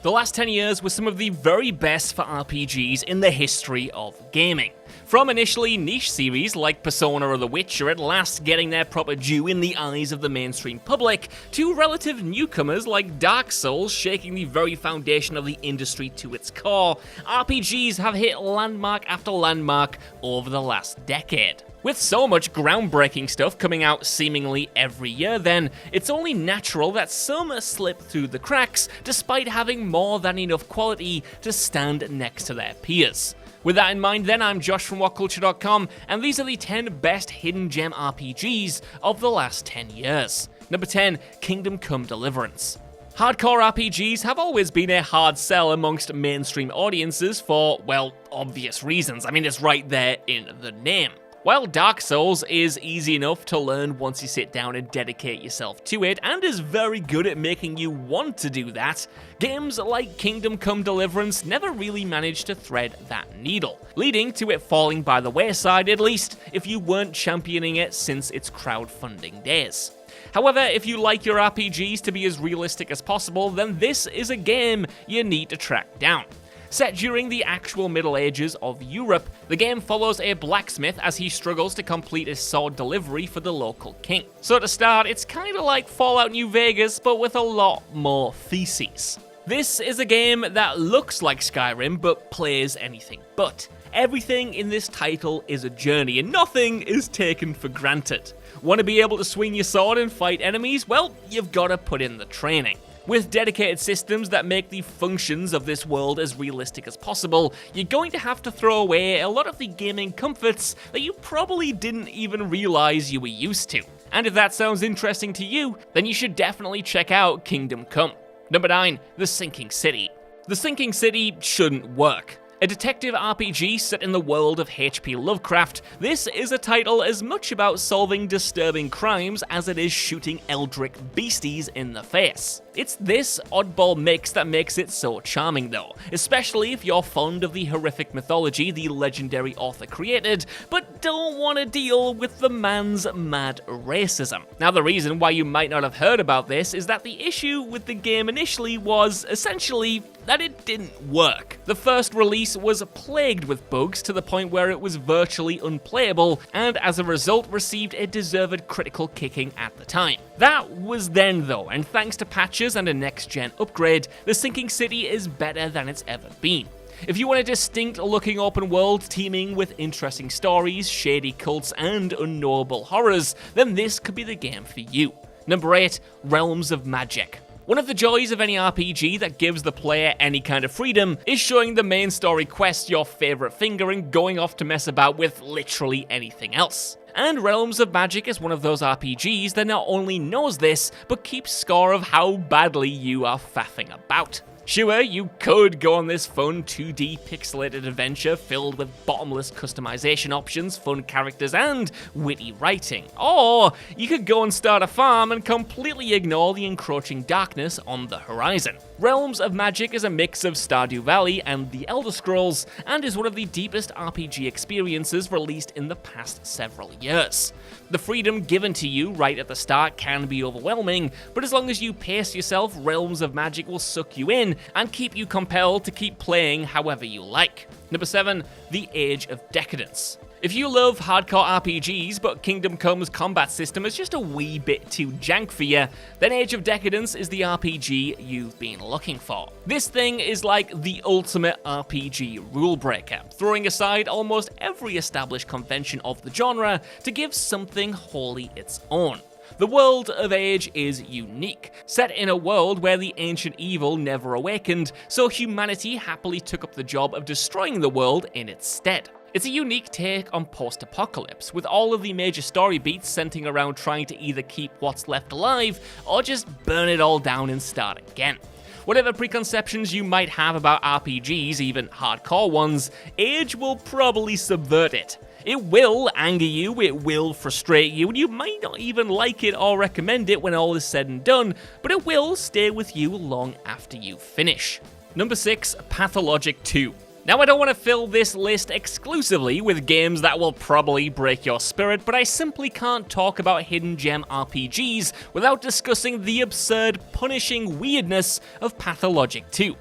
The last 10 years were some of the very best for RPGs in the history of gaming. From initially niche series like Persona or The Witcher at last getting their proper due in the eyes of the mainstream public, to relative newcomers like Dark Souls shaking the very foundation of the industry to its core, RPGs have hit landmark after landmark over the last decade. With so much groundbreaking stuff coming out seemingly every year then, it's only natural that some slip through the cracks despite having more than enough quality to stand next to their peers. With that in mind then, I'm Josh from WhatCulture.com, and these are the 10 best hidden gem RPGs of the last 10 years. Number 10, Kingdom Come Deliverance. Hardcore RPGs have always been a hard sell amongst mainstream audiences for, well, obvious reasons. I mean, it's right there in the name. While Dark Souls is easy enough to learn once you sit down and dedicate yourself to it, and is very good at making you want to do that, games like Kingdom Come Deliverance never really managed to thread that needle, leading to it falling by the wayside, at least if you weren't championing it since its crowdfunding days. However, if you like your RPGs to be as realistic as possible, then this is a game you need to track down. Set during the actual Middle Ages of Europe, the game follows a blacksmith as he struggles to complete his sword delivery for the local king. So to start, it's kinda like Fallout New Vegas, but with a lot more feces. This is a game that looks like Skyrim, but plays anything but. Everything in this title is a journey, and nothing is taken for granted. Want to be able to swing your sword and fight enemies? Well, you've gotta put in the training. With dedicated systems that make the functions of this world as realistic as possible, you're going to have to throw away a lot of the gaming comforts that you probably didn't even realize you were used to. And if that sounds interesting to you, then you should definitely check out Kingdom Come. Number 9, The Sinking City. The Sinking City shouldn't work. A detective RPG set in the world of H.P. Lovecraft, this is a title as much about solving disturbing crimes as it is shooting eldritch beasties in the face. It's this oddball mix that makes it so charming though, especially if you're fond of the horrific mythology the legendary author created, but don't want to deal with the man's mad racism. Now the reason why you might not have heard about this is that the issue with the game initially was essentially that it didn't work. The first release was plagued with bugs to the point where it was virtually unplayable, and as a result received a deserved critical kicking at the time. That was then though, and thanks to patches and a next-gen upgrade, The Sinking City is better than it's ever been. If you want a distinct looking open world teeming with interesting stories, shady cults, and unknowable horrors, then this could be the game for you. Number 8, Realms of Magic. One of the joys of any RPG that gives the player any kind of freedom is showing the main story quest your favourite finger and going off to mess about with literally anything else. And Realms of Magic is one of those RPGs that not only knows this, but keeps score of how badly you are faffing about. Sure, you could go on this fun 2D pixelated adventure filled with bottomless customization options, fun characters, and witty writing. Or you could go and start a farm and completely ignore the encroaching darkness on the horizon. Realms of Magic is a mix of Stardew Valley and The Elder Scrolls, and is one of the deepest RPG experiences released in the past several years. The freedom given to you right at the start can be overwhelming, but as long as you pace yourself, Realms of Magic will suck you in and keep you compelled to keep playing however you like. Number 7, The Age of Decadence. If you love hardcore RPGs, but Kingdom Come's combat system is just a wee bit too jank for you, then Age of Decadence is the RPG you've been looking for. This thing is like the ultimate RPG rule breaker, throwing aside almost every established convention of the genre to give something wholly its own. The world of Age is unique, set in a world where the ancient evil never awakened, so humanity happily took up the job of destroying the world in its stead. It's a unique take on post-apocalypse, with all of the major story beats centering around trying to either keep what's left alive, or just burn it all down and start again. Whatever preconceptions you might have about RPGs, even hardcore ones, Age will probably subvert it. It will anger you, it will frustrate you, and you might not even like it or recommend it when all is said and done, but it will stay with you long after you finish. Number 6, Pathologic 2. Now, I don't want to fill this list exclusively with games that will probably break your spirit, but I simply can't talk about hidden gem RPGs without discussing the absurd, punishing weirdness of Pathologic 2.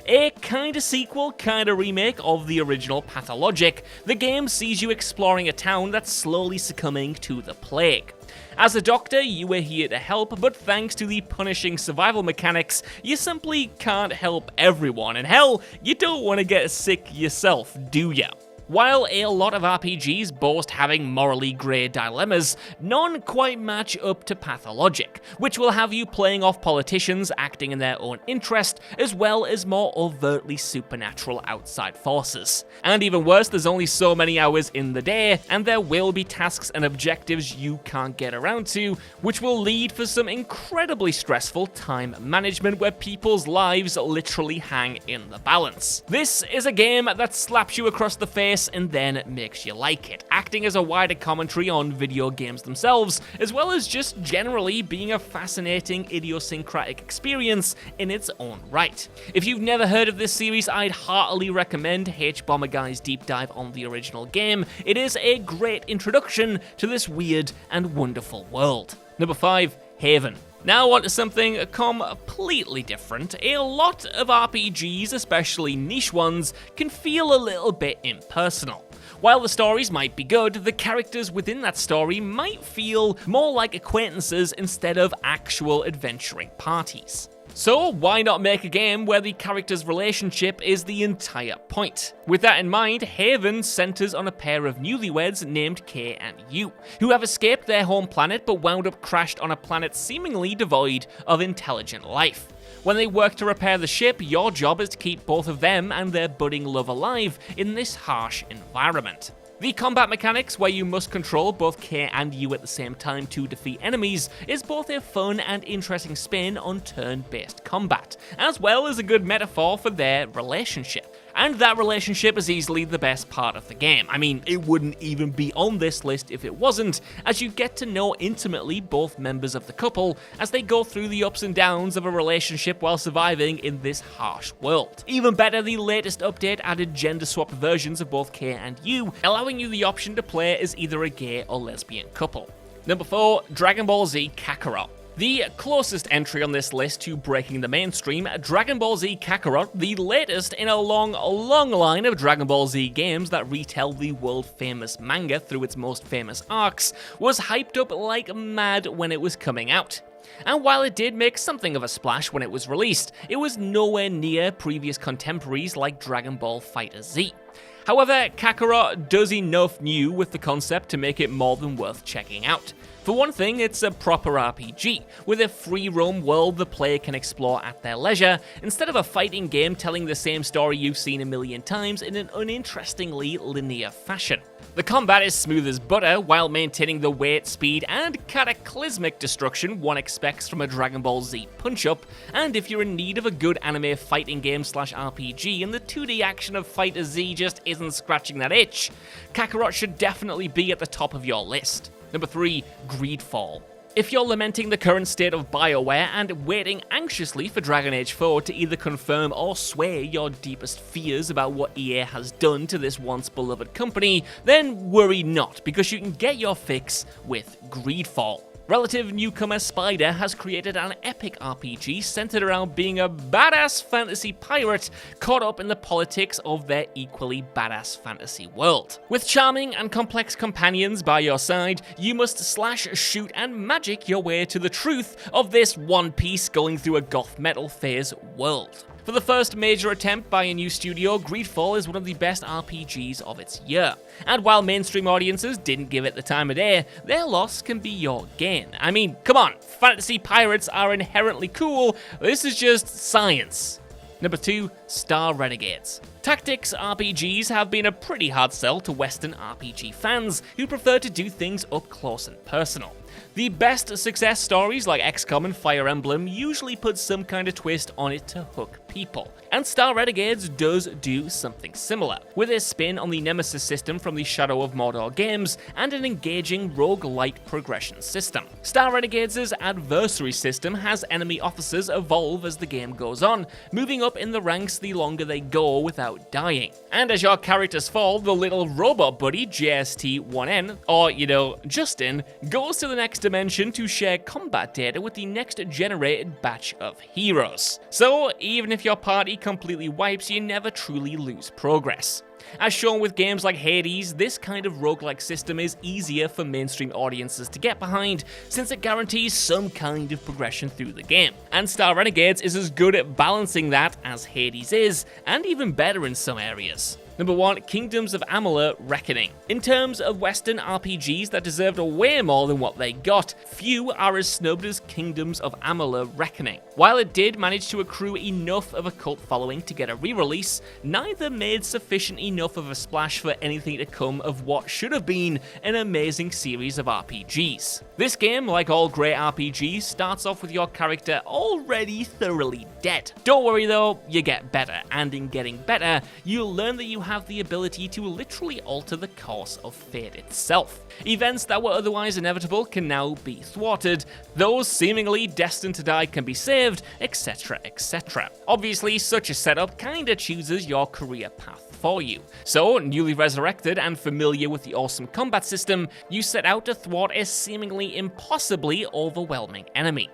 A kinda sequel, kinda remake of the original Pathologic, the game sees you exploring a town that's slowly succumbing to the plague. As a doctor, you are here to help, but thanks to the punishing survival mechanics, you simply can't help everyone, and hell, you don't want to get sick yourself, do ya? While a lot of RPGs boast having morally grey dilemmas, none quite match up to Pathologic, which will have you playing off politicians acting in their own interest, as well as more overtly supernatural outside forces. And even worse, there's only so many hours in the day, and there will be tasks and objectives you can't get around to, which will lead for some incredibly stressful time management where people's lives literally hang in the balance. This is a game that slaps you across the face and then makes you like it, acting as a wider commentary on video games themselves, as well as just generally being a fascinating idiosyncratic experience in its own right. If you've never heard of this series, I'd heartily recommend H-Bomber Guy's deep dive on the original game. It is a great introduction to this weird and wonderful world. Number 5, Haven. Now on to something completely different. A lot of RPGs, especially niche ones, can feel a little bit impersonal. While the stories might be good, the characters within that story might feel more like acquaintances instead of actual adventuring parties. So why not make a game where the character's relationship is the entire point? With that in mind, Haven centers on a pair of newlyweds named K and U, who have escaped their home planet but wound up crashed on a planet seemingly devoid of intelligent life. When they work to repair the ship, your job is to keep both of them and their budding love alive in this harsh environment. The combat mechanics, where you must control both K and U at the same time to defeat enemies, is both a fun and interesting spin on turn-based combat, as well as a good metaphor for their relationship. And that relationship is easily the best part of the game. I mean, it wouldn't even be on this list if it wasn't, as you get to know intimately both members of the couple as they go through the ups and downs of a relationship while surviving in this harsh world. Even better, the latest update added gender-swapped versions of both K and U, allowing you the option to play as either a gay or lesbian couple. Number 4, Dragon Ball Z Kakarot. The closest entry on this list to breaking the mainstream, Dragon Ball Z Kakarot, the latest in a long line of Dragon Ball Z games that retell the world-famous manga through its most famous arcs, was hyped up like mad when it was coming out. And while it did make something of a splash when it was released, it was nowhere near previous contemporaries like Dragon Ball FighterZ. However, Kakarot does enough new with the concept to make it more than worth checking out. For one thing, it's a proper RPG, with a free-roam world the player can explore at their leisure, instead of a fighting game telling the same story you've seen a million times in an uninterestingly linear fashion. The combat is smooth as butter, while maintaining the weight, speed, and cataclysmic destruction one expects from a Dragon Ball Z punch-up, and if you're in need of a good anime fighting game / RPG and the 2D action of Fighter Z just isn't scratching that itch, Kakarot should definitely be at the top of your list. Number 3, Greedfall. If you're lamenting the current state of BioWare and waiting anxiously for Dragon Age 4 to either confirm or sway your deepest fears about what EA has done to this once beloved company, then worry not, because you can get your fix with Greedfall. Relative newcomer Spider has created an epic RPG centered around being a badass fantasy pirate caught up in the politics of their equally badass fantasy world. With charming and complex companions by your side, you must slash, shoot, and magic your way to the truth of this One Piece going through a goth metal phase world. For the first major attempt by a new studio, Greedfall is one of the best RPGs of its year. And while mainstream audiences didn't give it the time of day, their loss can be your gain. I mean, come on, fantasy pirates are inherently cool, this is just science. Number 2, Star Renegades. Tactics RPGs have been a pretty hard sell to Western RPG fans who prefer to do things up close and personal. The best success stories like XCOM and Fire Emblem usually put some kind of twist on it to hook people, and Star Renegades does do something similar, with a spin on the Nemesis system from the Shadow of Mordor games and an engaging roguelite progression system. Star Renegades' adversary system has enemy officers evolve as the game goes on, moving up in the ranks the longer they go without dying. And as your characters fall, the little robot buddy JST-1N, or Justin, goes to the next dimension to share combat data with the next generated batch of heroes. So even if with your party completely wipes, you never truly lose progress. As shown with games like Hades, this kind of roguelike system is easier for mainstream audiences to get behind, since it guarantees some kind of progression through the game. And Star Renegades is as good at balancing that as Hades is, and even better in some areas. Number 1, Kingdoms of Amalur Reckoning. In terms of Western RPGs that deserved way more than what they got, few are as snubbed as Kingdoms of Amalur Reckoning. While it did manage to accrue enough of a cult following to get a re-release, neither made sufficient enough of a splash for anything to come of what should have been an amazing series of RPGs. This game, like all great RPGs, starts off with your character already thoroughly dead. Don't worry though, you get better, and in getting better, you'll learn that you have the ability to literally alter the course of fate itself. Events that were otherwise inevitable can now be thwarted, those seemingly destined to die can be saved, etc, etc. Obviously, such a setup kinda chooses your career path for you. So, newly resurrected and familiar with the awesome combat system, you set out to thwart a seemingly impossibly overwhelming enemy.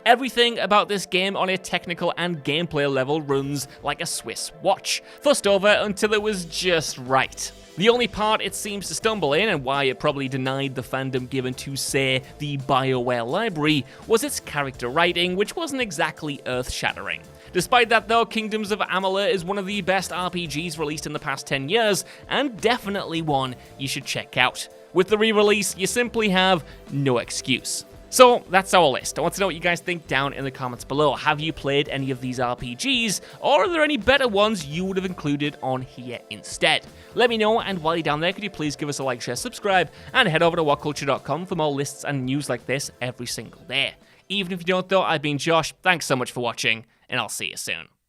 Everything about this game on a technical and gameplay level runs like a Swiss watch, fussed over until it was just right. The only part it seems to stumble in, and why it probably denied the fandom given to, say, the BioWare library, was its character writing, which wasn't exactly earth-shattering. Despite that though, Kingdoms of Amalur is one of the best RPGs released in the past 10 years, and definitely one you should check out. With the re-release, you simply have no excuse. So that's our list. I want to know what you guys think down in the comments below. Have you played any of these RPGs, or are there any better ones you would have included on here instead? Let me know, and while you're down there, could you please give us a like, share, subscribe, and head over to whatculture.com for more lists and news like this every single day. Even if you don't though, I've been Josh, thanks so much for watching, and I'll see you soon.